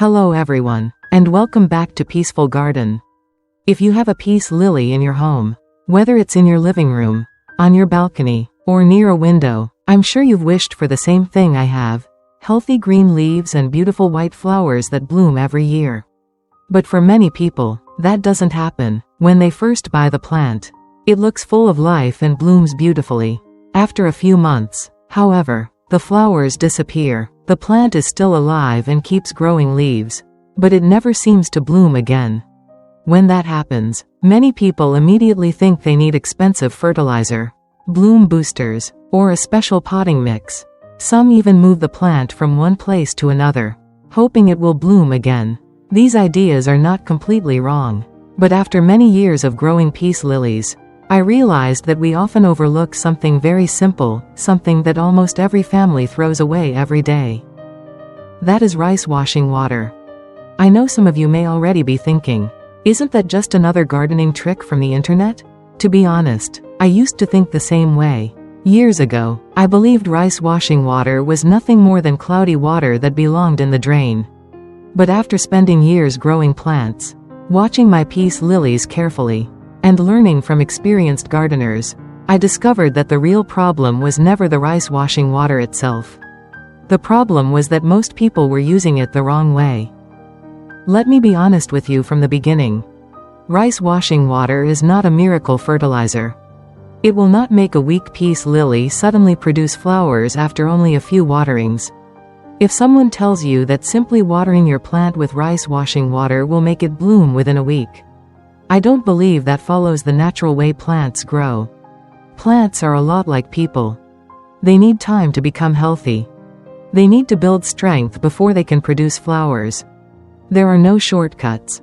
Hello everyone, and welcome back to Peaceful Garden. If you have a peace lily in your home, whether it's in your living room, on your balcony, or near a window, I'm sure you've wished for the same thing I have: healthy green leaves and beautiful white flowers that bloom every year. But for many people, that doesn't happen. When they first buy the plant, it looks full of life and blooms beautifully. After a few months, however, the flowers disappear. The plant is still alive and keeps growing leaves, but it never seems to bloom again. When that happens, many people immediately think they need expensive fertilizer, bloom boosters, or a special potting mix. Some even move the plant from one place to another, hoping it will bloom again. These ideas are not completely wrong, but after many years of growing peace lilies, I realized that we often overlook something very simple, something that almost every family throws away every day. That is rice washing water. I know some of you may already be thinking, isn't that just another gardening trick from the internet? To be honest, I used to think the same way. Years ago, I believed rice washing water was nothing more than cloudy water that belonged in the drain. But after spending years growing plants, watching my peace lilies carefully, and learning from experienced gardeners, I discovered that the real problem was never the rice washing water itself. The problem was that most people were using it the wrong way. Let me be honest with you from the beginning. Rice washing water is not a miracle fertilizer. It will not make a weak peace lily suddenly produce flowers after only a few waterings. If someone tells you that simply watering your plant with rice washing water will make it bloom within a week, I don't believe that follows the natural way plants grow. Plants are a lot like people. They need time to become healthy. They need to build strength before they can produce flowers. There are no shortcuts.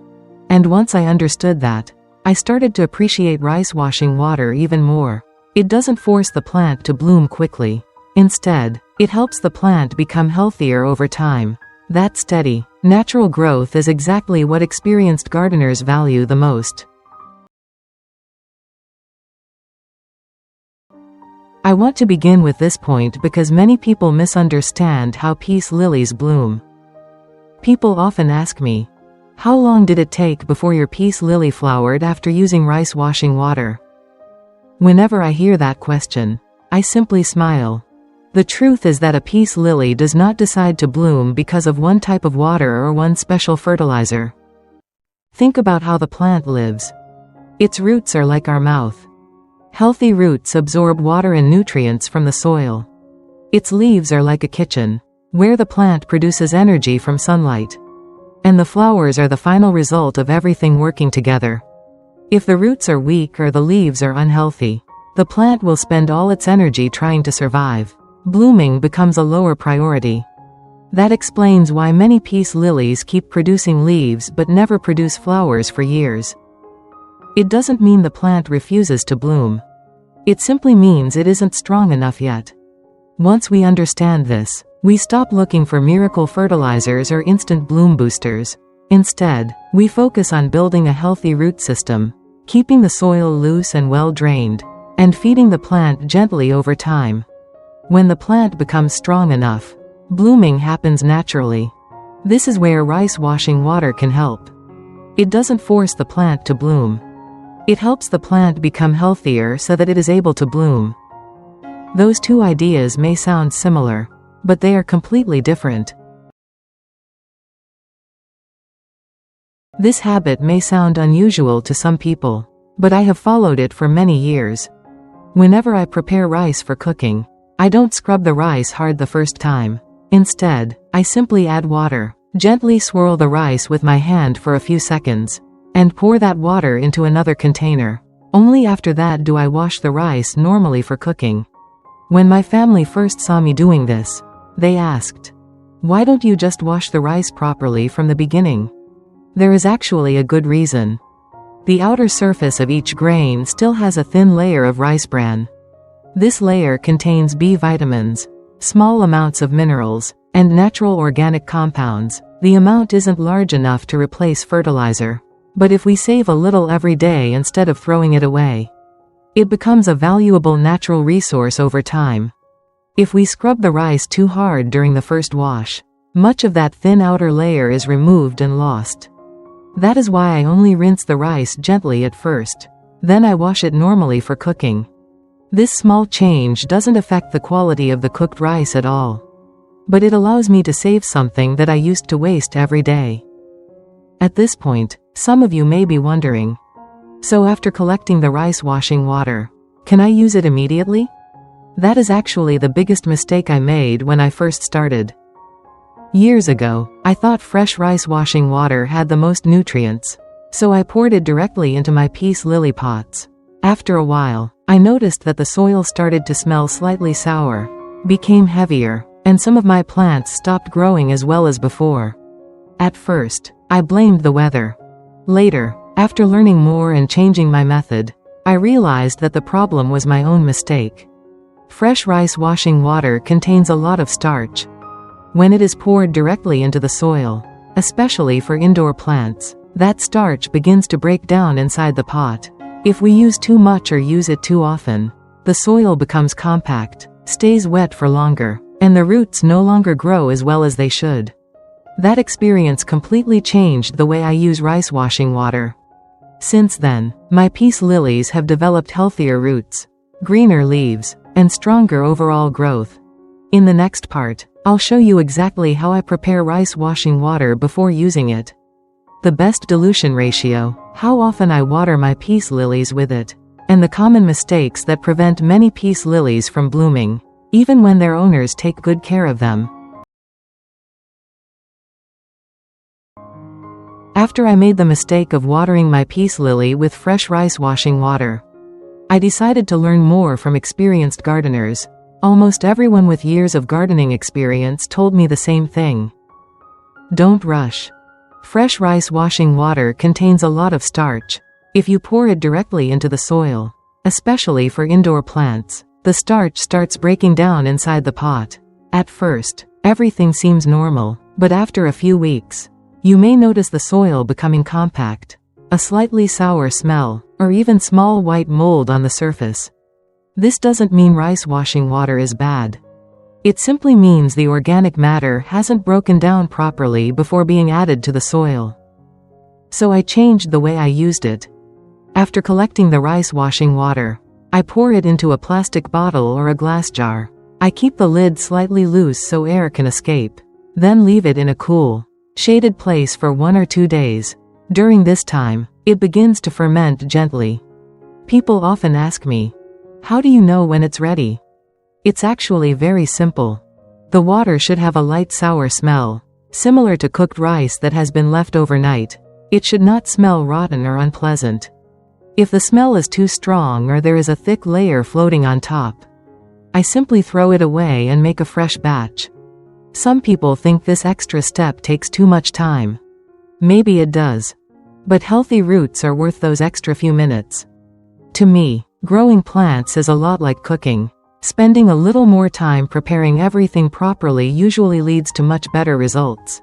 And once I understood that, I started to appreciate rice washing water even more. It doesn't force the plant to bloom quickly. Instead, it helps the plant become healthier over time. That steady, natural growth is exactly what experienced gardeners value the most. I want to begin with this point because many people misunderstand how peace lilies bloom. People often ask me, how long did it take before your peace lily flowered after using rice washing water? Whenever I hear that question, I simply smile. The truth is that a peace lily does not decide to bloom because of one type of water or one special fertilizer. Think about how the plant lives. Its roots are like our mouth. Healthy roots absorb water and nutrients from the soil. Its leaves are like a kitchen, where the plant produces energy from sunlight. And the flowers are the final result of everything working together. If the roots are weak or the leaves are unhealthy, the plant will spend all its energy trying to survive. Blooming becomes a lower priority. That explains why many peace lilies keep producing leaves but never produce flowers for years. It doesn't mean the plant refuses to bloom. It simply means it isn't strong enough yet. Once we understand this, we stop looking for miracle fertilizers or instant bloom boosters. Instead, we focus on building a healthy root system, keeping the soil loose and well drained, and feeding the plant gently over time. When the plant becomes strong enough, blooming happens naturally. This is where rice washing water can help. It doesn't force the plant to bloom. It helps the plant become healthier so that it is able to bloom. Those two ideas may sound similar, but they are completely different. This habit may sound unusual to some people, but I have followed it for many years. Whenever I prepare rice for cooking, I don't scrub the rice hard the first time. Instead, I simply add water, gently swirl the rice with my hand for a few seconds, and pour that water into another container. Only after that do I wash the rice normally for cooking. When my family first saw me doing this, they asked, "Why don't you just wash the rice properly from the beginning?" There is actually a good reason. The outer surface of each grain still has a thin layer of rice bran. This layer contains B vitamins, small amounts of minerals, and natural organic compounds. The amount isn't large enough to replace fertilizer. But if we save a little every day instead of throwing it away, it becomes a valuable natural resource over time. If we scrub the rice too hard during the first wash, Much of that thin outer layer is removed and lost. That is why I only rinse the rice gently at first. Then I wash it normally for cooking. This small change doesn't affect the quality of the cooked rice at all. But it allows me to save something that I used to waste every day. At this point, some of you may be wondering, so after collecting the rice washing water, can I use it immediately? That is actually the biggest mistake I made when I first started. Years ago, I thought fresh rice washing water had the most nutrients, so I poured it directly into my Peace Lily pots. After a while, I noticed that the soil started to smell slightly sour, became heavier, and some of my plants stopped growing as well as before. At first, I blamed the weather. Later, after learning more and changing my method, I realized that the problem was my own mistake. Fresh rice washing water contains a lot of starch. When it is poured directly into the soil, especially for indoor plants, that starch begins to break down inside the pot. If we use too much or use it too often, the soil becomes compact, stays wet for longer, and the roots no longer grow as well as they should. That experience completely changed the way I use rice washing water. Since then, my Peace Lilies have developed healthier roots, greener leaves, and stronger overall growth. In the next part, I'll show you exactly how I prepare rice washing water before using it. The best dilution ratio, how often I water my Peace Lilies with it, and the common mistakes that prevent many Peace Lilies from blooming, even when their owners take good care of them. After I made the mistake of watering my Peace Lily with fresh rice washing water, I decided to learn more from experienced gardeners. Almost everyone with years of gardening experience told me the same thing. Don't rush. Fresh rice washing water contains a lot of starch. If you pour it directly into the soil, especially for indoor plants, the starch starts breaking down inside the pot. At first, everything seems normal, but after a few weeks, you may notice the soil becoming compact, a slightly sour smell, or even small white mold on the surface. This doesn't mean rice washing water is bad. It simply means the organic matter hasn't broken down properly before being added to the soil. So I changed the way I used it. After collecting the rice washing water, I pour it into a plastic bottle or a glass jar. I keep the lid slightly loose so air can escape. Then leave it in a cool, shaded place for 1 or 2 days. During this time, it begins to ferment gently. People often ask me, how do you know when it's ready? It's actually very simple. The water should have a light sour smell, similar to cooked rice that has been left overnight. It should not smell rotten or unpleasant. If the smell is too strong or there is a thick layer floating on top, I simply throw it away and make a fresh batch. Some people think this extra step takes too much time. Maybe it does. But healthy roots are worth those extra few minutes. To me, growing plants is a lot like cooking. Spending a little more time preparing everything properly usually leads to much better results.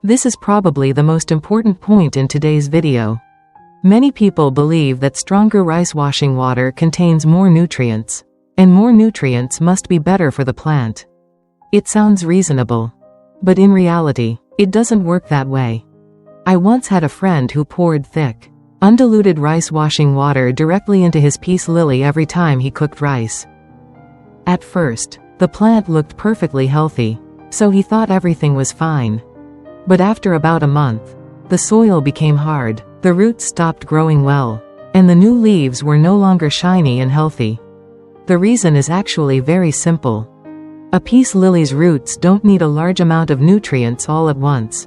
This is probably the most important point in today's video. Many people believe that stronger rice washing water contains more nutrients, and more nutrients must be better for the plant. It sounds reasonable, but in reality, it doesn't work that way. I once had a friend who poured thick, undiluted rice washing water directly into his Peace Lily every time he cooked rice. At first, the plant looked perfectly healthy, so he thought everything was fine. But after about a month, the soil became hard, the roots stopped growing well, and the new leaves were no longer shiny and healthy. The reason is actually very simple. A Peace Lily's roots don't need a large amount of nutrients all at once.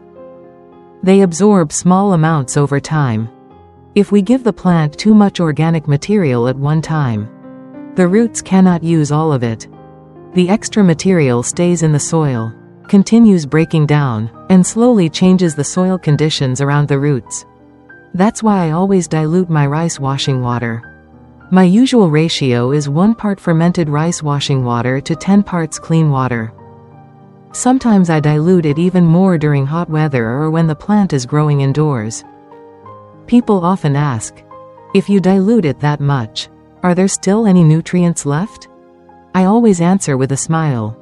They absorb small amounts over time. If we give the plant too much organic material at one time, the roots cannot use all of it. The extra material stays in the soil, continues breaking down, and slowly changes the soil conditions around the roots. That's why I always dilute my rice washing water. My usual ratio is 1 part fermented rice washing water to 10 parts clean water. Sometimes I dilute it even more during hot weather or when the plant is growing indoors. People often ask, if you dilute it that much, Are there still any nutrients left? I always answer with a smile.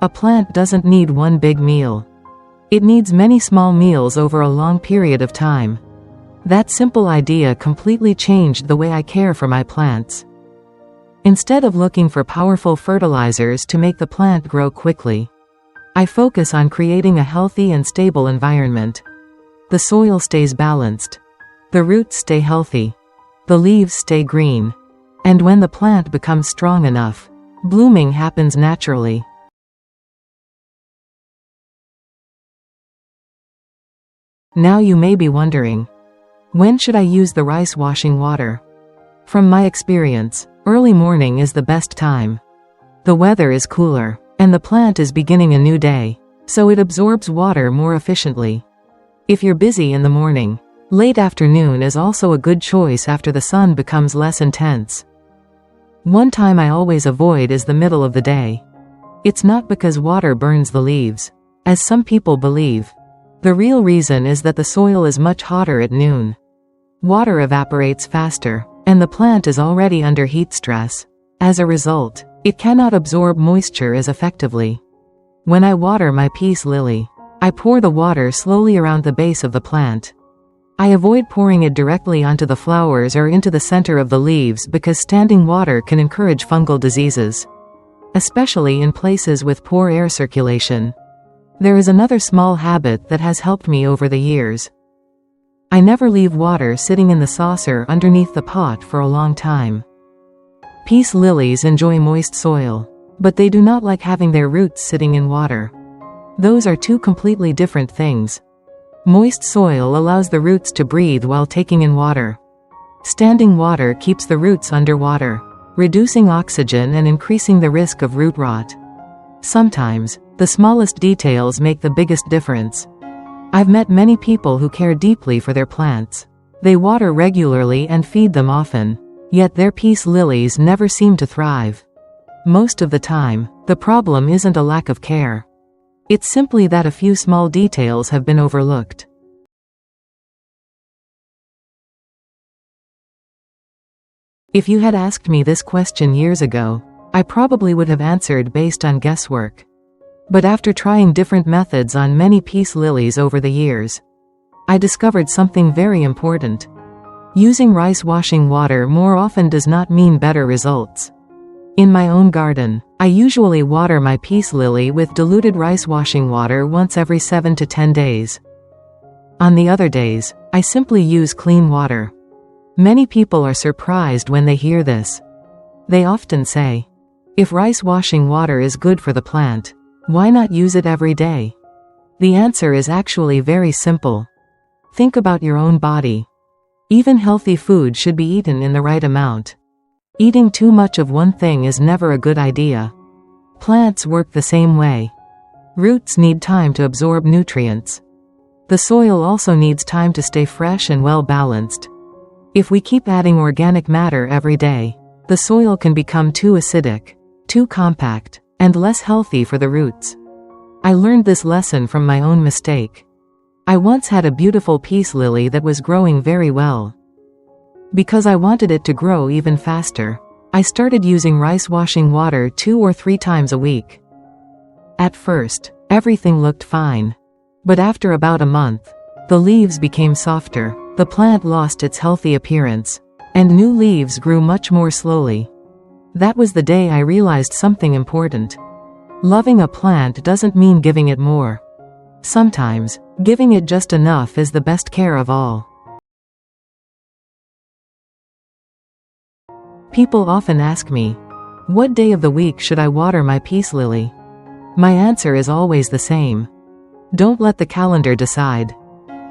A plant doesn't need one big meal. It needs many small meals over a long period of time. That simple idea completely changed the way I care for my plants. Instead of looking for powerful fertilizers to make the plant grow quickly, I focus on creating a healthy and stable environment. The soil stays balanced. The roots stay healthy. The leaves stay green. And when the plant becomes strong enough, blooming happens naturally. Now you may be wondering, when should I use the rice washing water? From my experience, early morning is the best time. The weather is cooler, and the plant is beginning a new day, so it absorbs water more efficiently. If you're busy in the morning, late afternoon is also a good choice after the sun becomes less intense. One time I always avoid is the middle of the day. It's not because water burns the leaves, as some people believe. The real reason is that the soil is much hotter at noon. Water evaporates faster, and the plant is already under heat stress. As a result, it cannot absorb moisture as effectively. When I water my peace lily, I pour the water slowly around the base of the plant. I avoid pouring it directly onto the flowers or into the center of the leaves because standing water can encourage fungal diseases, especially in places with poor air circulation. There is another small habit that has helped me over the years. I never leave water sitting in the saucer underneath the pot for a long time. Peace lilies enjoy moist soil, but they do not like having their roots sitting in water. Those are two completely different things. Moist soil allows the roots to breathe while taking in water. Standing water keeps the roots underwater, reducing oxygen and increasing the risk of root rot. Sometimes, the smallest details make the biggest difference. I've met many people who care deeply for their plants. They water regularly and feed them often, yet their peace lilies never seem to thrive. Most of the time, the problem isn't a lack of care. It's simply that a few small details have been overlooked. If you had asked me this question years ago, I probably would have answered based on guesswork. But after trying different methods on many peace lilies over the years, I discovered something very important. Using rice washing water more often does not mean better results. In my own garden, I usually water my peace lily with diluted rice washing water once every 7 to 10 days. On the other days, I simply use clean water. Many people are surprised when they hear this. They often say, if rice washing water is good for the plant, why not use it every day? The answer is actually very simple. Think about your own body. Even healthy food should be eaten in the right amount. Eating too much of one thing is never a good idea. Plants work the same way. Roots need time to absorb nutrients. The soil also needs time to stay fresh and well balanced. If we keep adding organic matter every day, the soil can become too acidic, too compact, and less healthy for the roots. I learned this lesson from my own mistake. I once had a beautiful peace lily that was growing very well. Because I wanted it to grow even faster, I started using rice washing water 2 or 3 times a week. At first, everything looked fine. But after about a month, the leaves became softer, the plant lost its healthy appearance, and new leaves grew much more slowly. That was the day I realized something important. Loving a plant doesn't mean giving it more. Sometimes, giving it just enough is the best care of all. People often ask me, what day of the week should I water my peace lily? My answer is always the same. Don't let the calendar decide.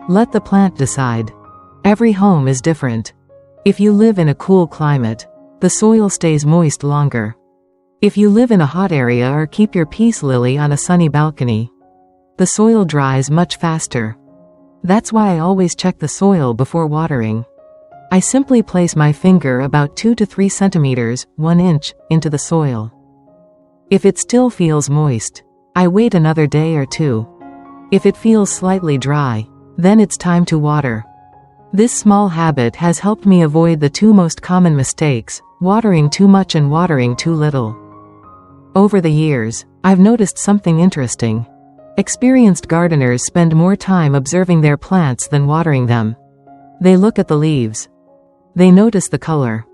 Let the plant decide. Every home is different. If you live in a cool climate, the soil stays moist longer. If you live in a hot area or keep your peace lily on a sunny balcony, the soil dries much faster. That's why I always check the soil before watering. I simply place my finger about 2 to 3 centimeters, 1 inch, into the soil. If it still feels moist, I wait another day or 2. If it feels slightly dry, then it's time to water. This small habit has helped me avoid the two most common mistakes, watering too much and watering too little. Over the years, I've noticed something interesting. Experienced gardeners spend more time observing their plants than watering them. They look at the leaves. They notice the color.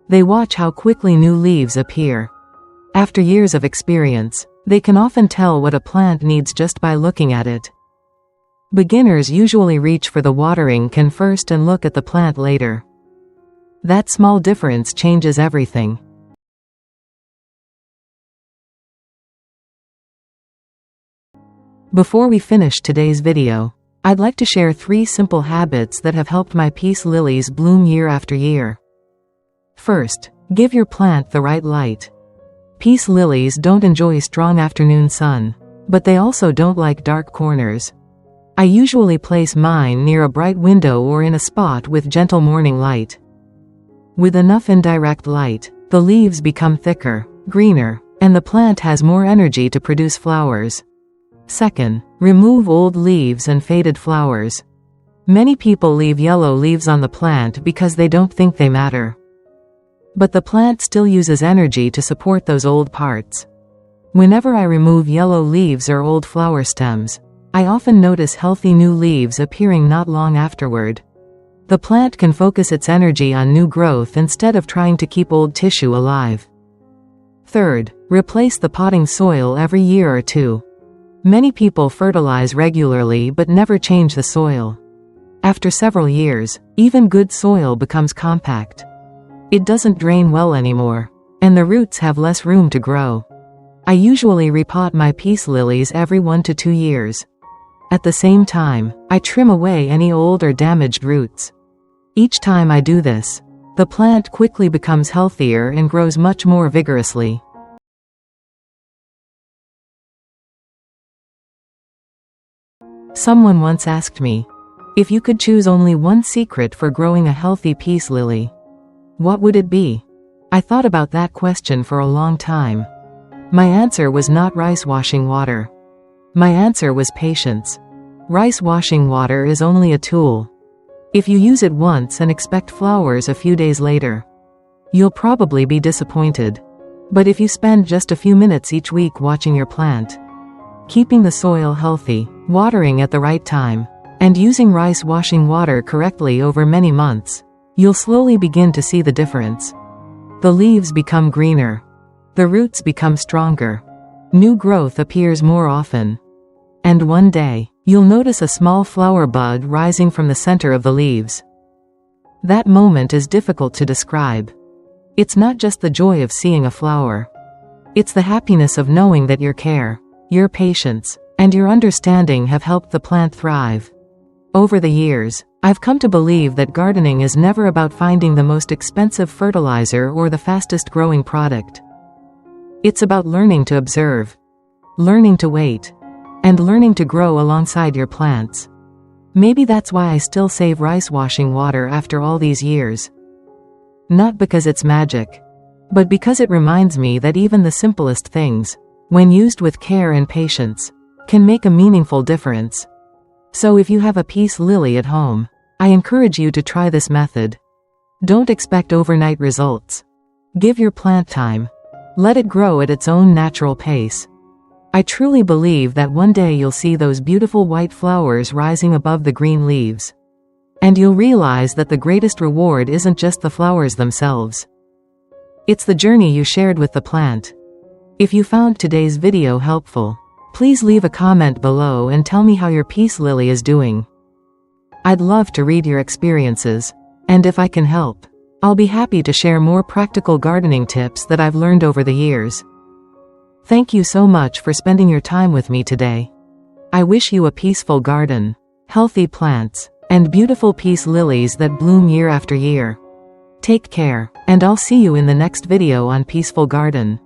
They watch how quickly new leaves appear. After years of experience, they can often tell what a plant needs just by looking at it. Beginners usually reach for the watering can first and look at the plant later. That small difference changes everything. Before we finish today's video, I'd like to share 3 simple habits that have helped my peace lilies bloom year after year. First, give your plant the right light. Peace lilies don't enjoy strong afternoon sun, but they also don't like dark corners. I usually place mine near a bright window or in a spot with gentle morning light. With enough indirect light, the leaves become thicker, greener, and the plant has more energy to produce flowers. Second, remove old leaves and faded flowers. Many people leave yellow leaves on the plant because they don't think they matter. But the plant still uses energy to support those old parts. Whenever I remove yellow leaves or old flower stems, I often notice healthy new leaves appearing not long afterward. The plant can focus its energy on new growth instead of trying to keep old tissue alive. Third, replace the potting soil every year or 2. Many people fertilize regularly but never change the soil. After several years, even good soil becomes compact. It doesn't drain well anymore, and the roots have less room to grow. I usually repot my peace lilies every 1 to 2 years. At the same time, I trim away any old or damaged roots. Each time I do this, the plant quickly becomes healthier and grows much more vigorously. Someone once asked me, if you could choose only one secret for growing a healthy peace lily, what would it be? I thought about that question for a long time. My answer was not rice washing water. My answer was patience. Rice washing water is only a tool. If you use it once and expect flowers a few days later, you'll probably be disappointed. But if you spend just a few minutes each week watching your plant, keeping the soil healthy, watering at the right time, and using rice washing water correctly over many months, you'll slowly begin to see the difference. The leaves become greener. The roots become stronger. New growth appears more often. And one day, you'll notice a small flower bud rising from the center of the leaves. That moment is difficult to describe. It's not just the joy of seeing a flower. It's the happiness of knowing that your care, your patience, and your understanding have helped the plant thrive. Over the years, I've come to believe that gardening is never about finding the most expensive fertilizer or the fastest growing product. It's about learning to observe, learning to wait, and learning to grow alongside your plants. Maybe that's why I still save rice washing water after all these years. Not because it's magic, but because it reminds me that even the simplest things, when used with care and patience, can make a meaningful difference. So if you have a peace lily at home, I encourage you to try this method. Don't expect overnight results. Give your plant time. Let it grow at its own natural pace. I truly believe that one day you'll see those beautiful white flowers rising above the green leaves. And you'll realize that the greatest reward isn't just the flowers themselves. It's the journey you shared with the plant. If you found today's video helpful, please leave a comment below and tell me how your peace lily is doing. I'd love to read your experiences, and if I can help, I'll be happy to share more practical gardening tips that I've learned over the years. Thank you so much for spending your time with me today. I wish you a peaceful garden, healthy plants, and beautiful peace lilies that bloom year after year. Take care, and I'll see you in the next video on Peaceful Garden.